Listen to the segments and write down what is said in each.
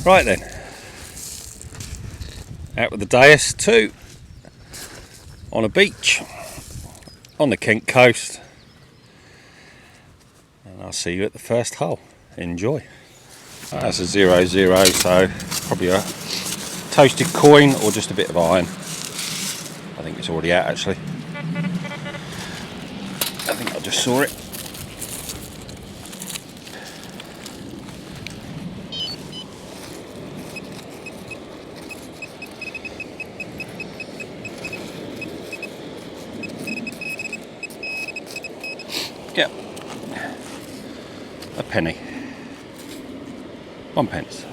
Right then, out with the Deus 2 on a beach on the Kent coast, and I'll see you at the first hole. Enjoy. That's a 0-0, so probably a toasted coin or just a bit of iron. I think it's already out actually. I think I just saw it. Yep, a penny, 1 pence.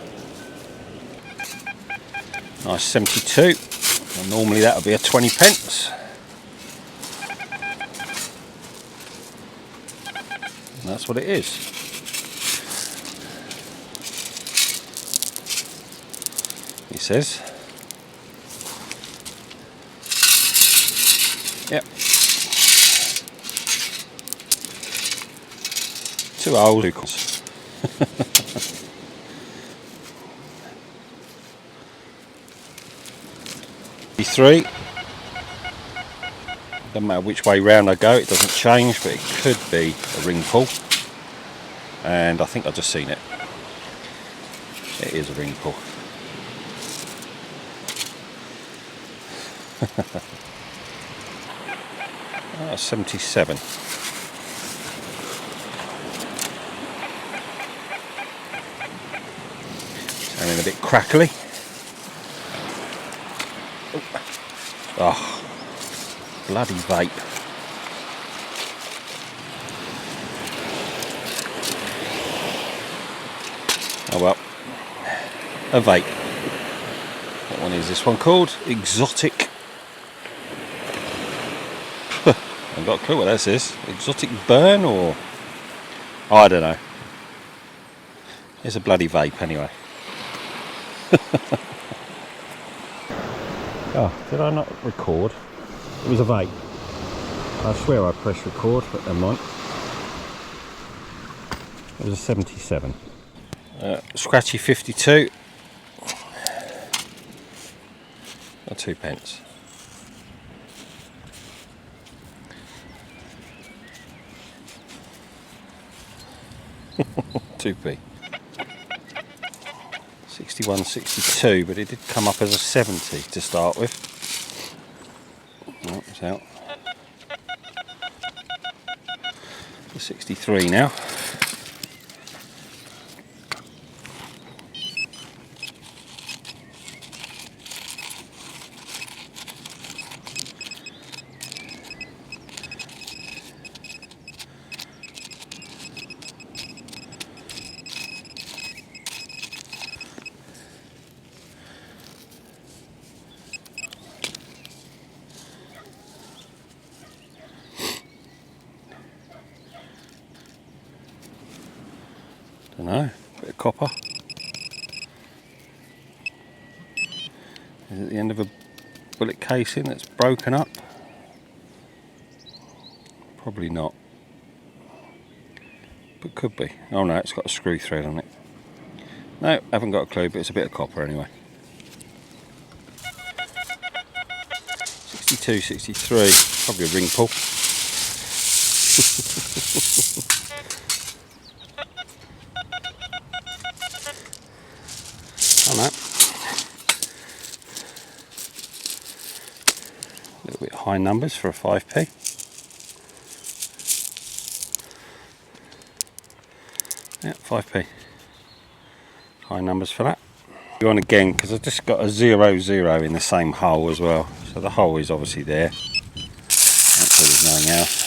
Nice 72, and normally that would be a 20 pence. And that's what it is. He says. Yep. 2 old hookers. 3. Doesn't matter which way round I go, it doesn't change, but it could be a ring pull. And I think I've just seen it. It is a ring pull. Oh, 77. Sounding a bit crackly. Oh, bloody vape. Oh well, a vape. What one is this one called? Exotic. I've got a clue what this is. Exotic burn or... I don't know. It's a bloody vape anyway. Oh, did I not record? It was a vape. I swear I pressed record, but never mind. It was a 77. Scratchy 52. Or 2 pence. Two p. 61, 62, but it did come up as a 70 to start with. Oh, it's out. 63 now. Don't know, bit of copper. Is it the end of a bullet casing that's broken up? Probably not. But could be. Oh no, it's got a screw thread on it. No, haven't got a clue, but it's a bit of copper anyway. 62, 63, probably a ring pull. On that. A little bit high numbers for a 5p. Yeah, 5p. High numbers for that. Go on again because I've just got a 0-0 in the same hole as well. So the hole is obviously there. That's why there's nothing else.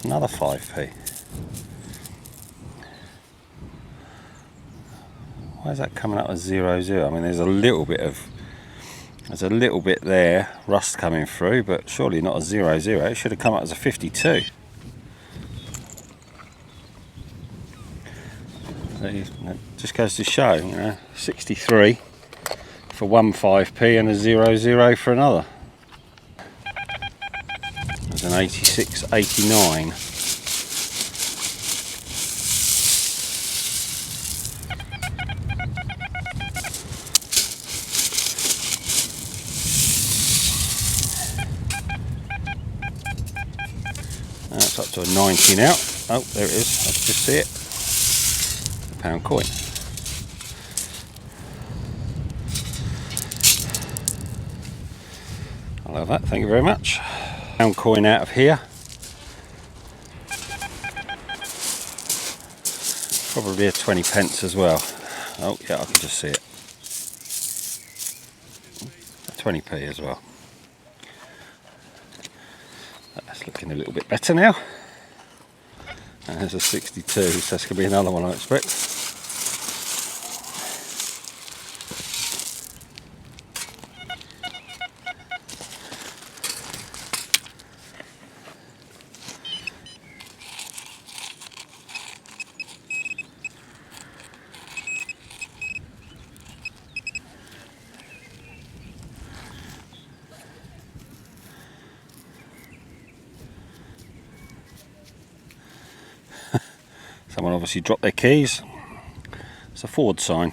Another 5p. Why is that coming up as 0-0? I mean, there's a little bit there, rust coming through, but surely not a 0-0. It should have come up as a 52. So it just goes to show, you know, 63 for one 5p and a 0-0 for another. There's an 86, 89. That's up to a 90 now. Oh, there it is. I can just see it. £1 coin. I love that. Thank you very much. £1 coin out of here. Probably a 20 pence as well. Oh yeah, I can just see it. A 20p as well. That's looking a little bit better now. And there's a 62, so that's going to be another one I expect. Someone obviously dropped their keys. It's a forward sign.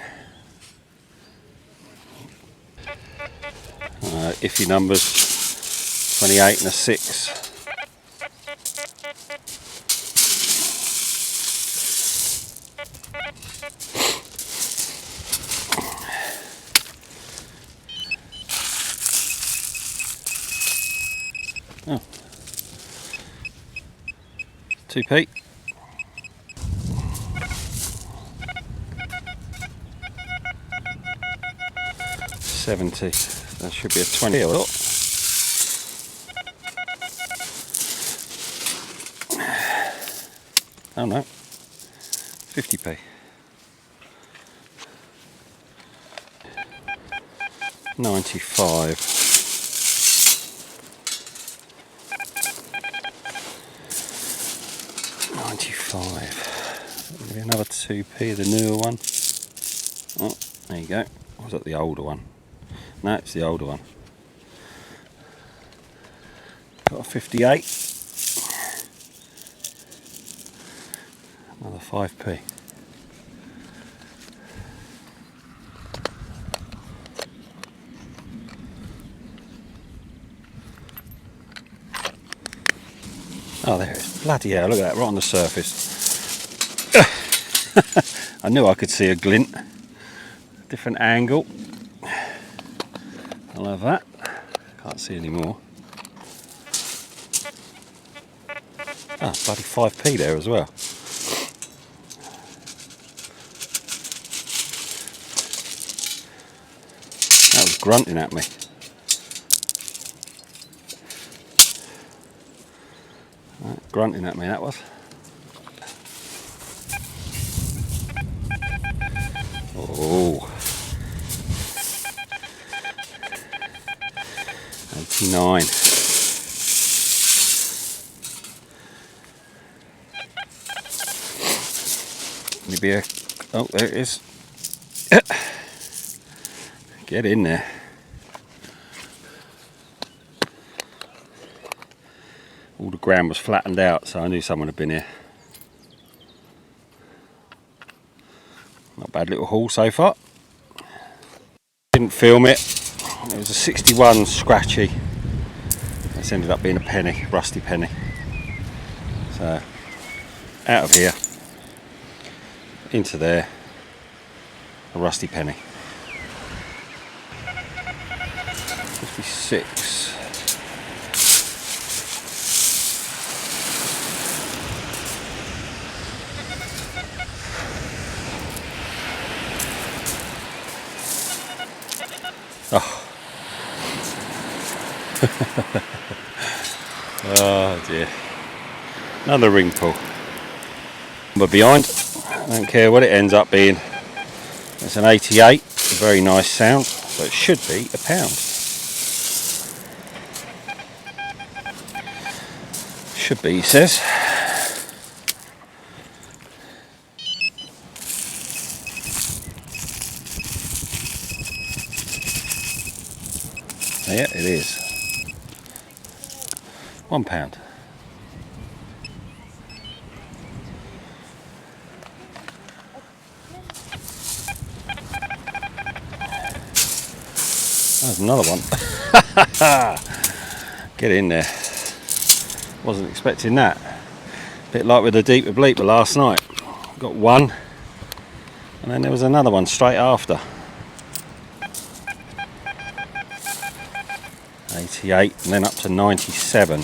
Iffy numbers, 28 and a 6. Oh. 2p. 70. That should be a 20. Oh no, 50p. 95. 95. Maybe another 2p, the newer one. Oh, there you go. Or was that the older one? No, it's the older one. Got a 58. Another 5p. Oh, there it is. Bloody hell, look at that, right on the surface. I knew I could see a glint. Different angle. I love that. Can't see any more. Ah, bloody 5p there as well. That was grunting at me. Grunting at me, that was. Oh. 89. Maybe a... Oh, there it is. Get in there. All the ground was flattened out, so I knew someone had been here. Not a bad little haul so far. Didn't film it. It was a 61 scratchy. It's ended up being a penny, rusty penny. So, out of here, into there, a rusty penny. 56. Oh. Oh dear. Another ring pull. But behind, I don't care what it ends up being. It's an 88, a very nice sound, so it should be £1. Should be, he says. Yeah, it is. £1. There's another one. Get in there. Wasn't expecting that. Bit like with the deeper bleeper last night. Got one, and then there was another one straight after. 88, and then up to 97.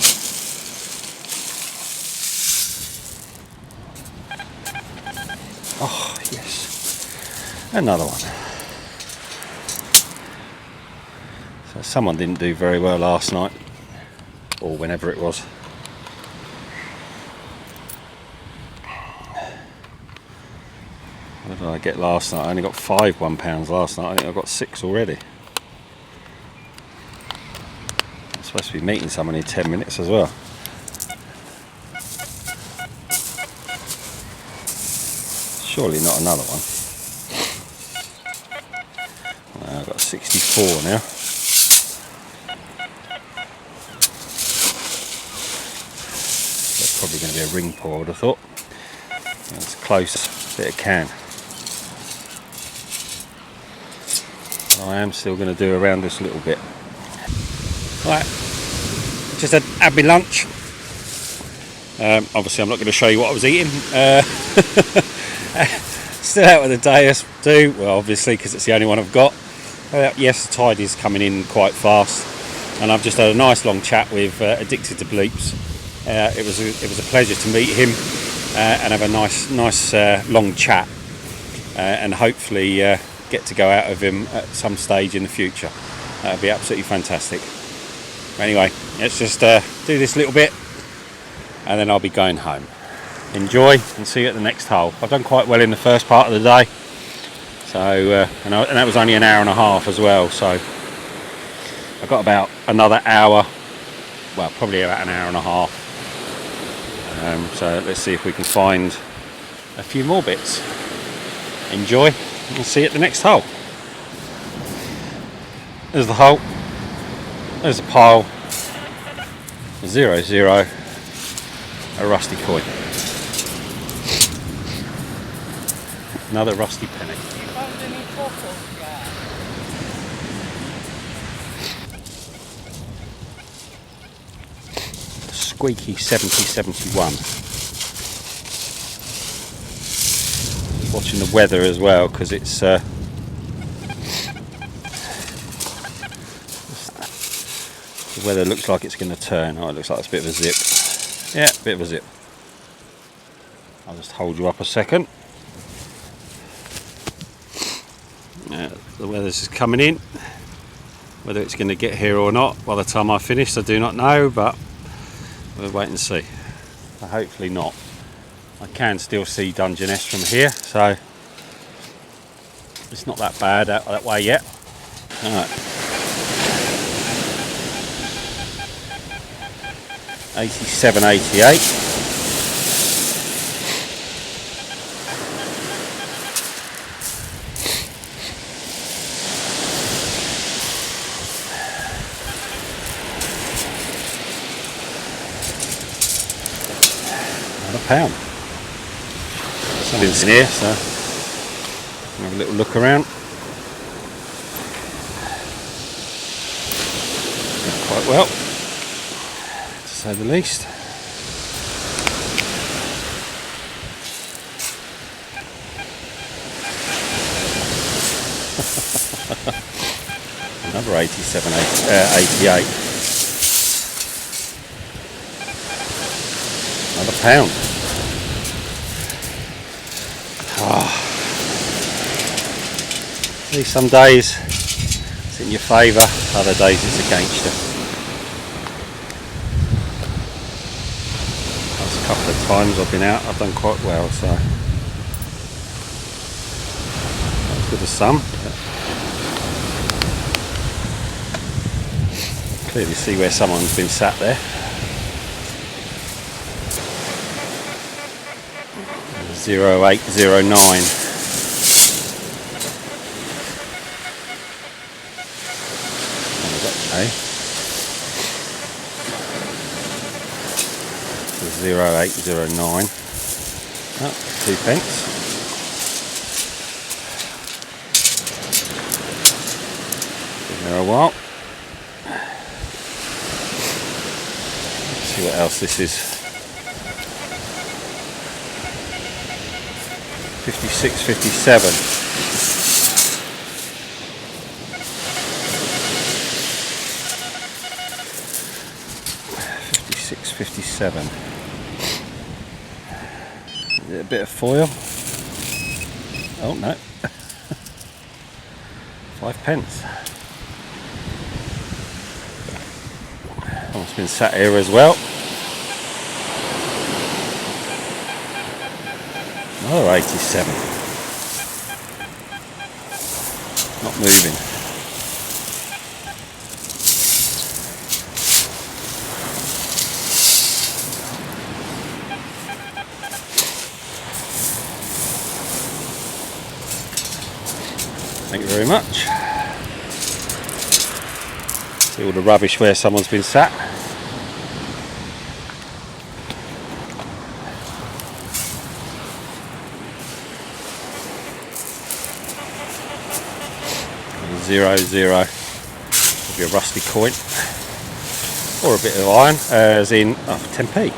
Oh yes, another one. So someone didn't do very well last night, or whenever it was. What did I get last night? I only got 5 £1 last night. I think I got 6 already. I'm supposed to be meeting someone in 10 minutes as well. Surely not another one. I've got 64 now. That's probably going to be a ring pour, I would have thought. That's close bit of can. I am still going to do around this little bit. Right, just had my lunch. Obviously I'm not going to show you what I was eating. Still out with the day as do, well obviously because it's the only one I've got. Yes, the tide is coming in quite fast, and I've just had a nice long chat with Addicted to Bleeps. It was a pleasure to meet him and have a nice long chat, and hopefully get to go out of him at some stage in the future. That would be absolutely fantastic. Anyway, let's just do this little bit and then I'll be going home. Enjoy and see you at the next hole. I've done quite well in the first part of the day, so and that was only an hour and a half as well, so I've got about another hour, well probably about an hour and a half, so let's see if we can find a few more bits. Enjoy and see you at the next hole. There's the hole, there's a pile, 0 0, a rusty coin. Another rusty penny. You found any fossils yet? Squeaky 7071. Watching the weather as well, because it's the weather looks like it's going to turn. Oh, it looks like it's a bit of a zip. Yeah, a bit of a zip. I'll just hold you up a second. The weather's just coming in. Whether it's going to get here or not by the time I finish, I do not know, but we'll wait and see. But hopefully not. I can still see Dungeness from here, so it's not that bad out that way yet. Alright. 87, 88. £1. Something's in here, so have a little look around. Not quite well, to say the least. Another 87, 88. Another £1. See, some days it's in your favour, other days it's against you. That's a couple of times I've been out, I've done quite well, so that's good as some. Clearly see where someone's been sat there. 0809. Okay. 0809. Oh, 2 pence. there a while. Let's see what else this is. 56, 57. 56, 57. A bit of foil. Oh no. 5 pence. Oh, it's been sat here as well. Another 87. Not moving. Thank you very much. See all the rubbish where someone's been sat. Zero, zero. Could be a rusty coin. Or a bit of iron, as in 10p.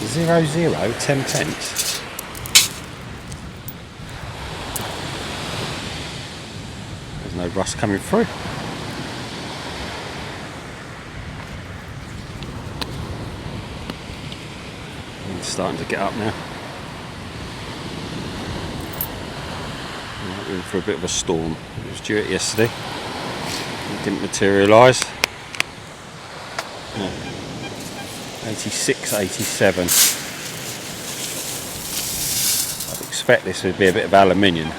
0, 0, 10 pence. There's no rust coming through. It's starting to get up now. We're in for a bit of a storm. It was due it yesterday. It didn't materialise. 86, 87. I'd expect this would be a bit of aluminium.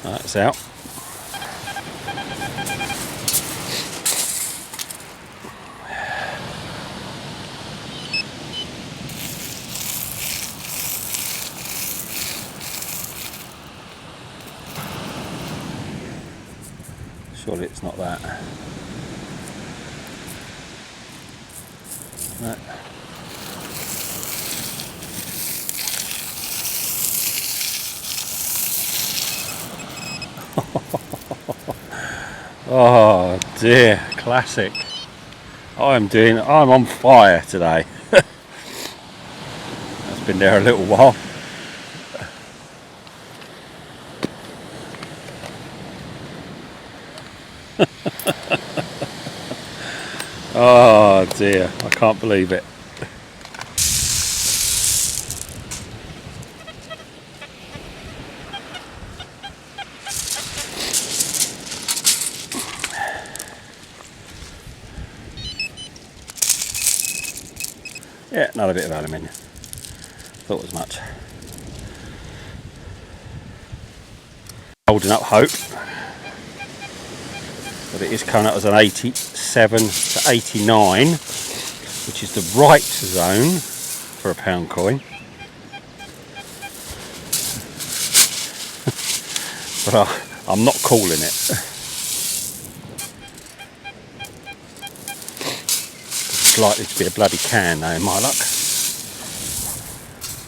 That's out. Surely it's not that. No. Oh dear, classic. I'm on fire today. That's been there a little while. Oh dear, I can't believe it. Yeah, another bit of aluminium. Thought as much. Holding up hope. But it is coming up as an 87 to 89, which is the right zone for a pound coin. But I'm not calling it. It's likely to be a bloody can though, in my luck.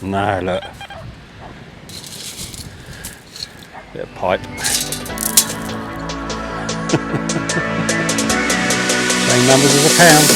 No, look. Bit of pipe. Same numbers as a pound.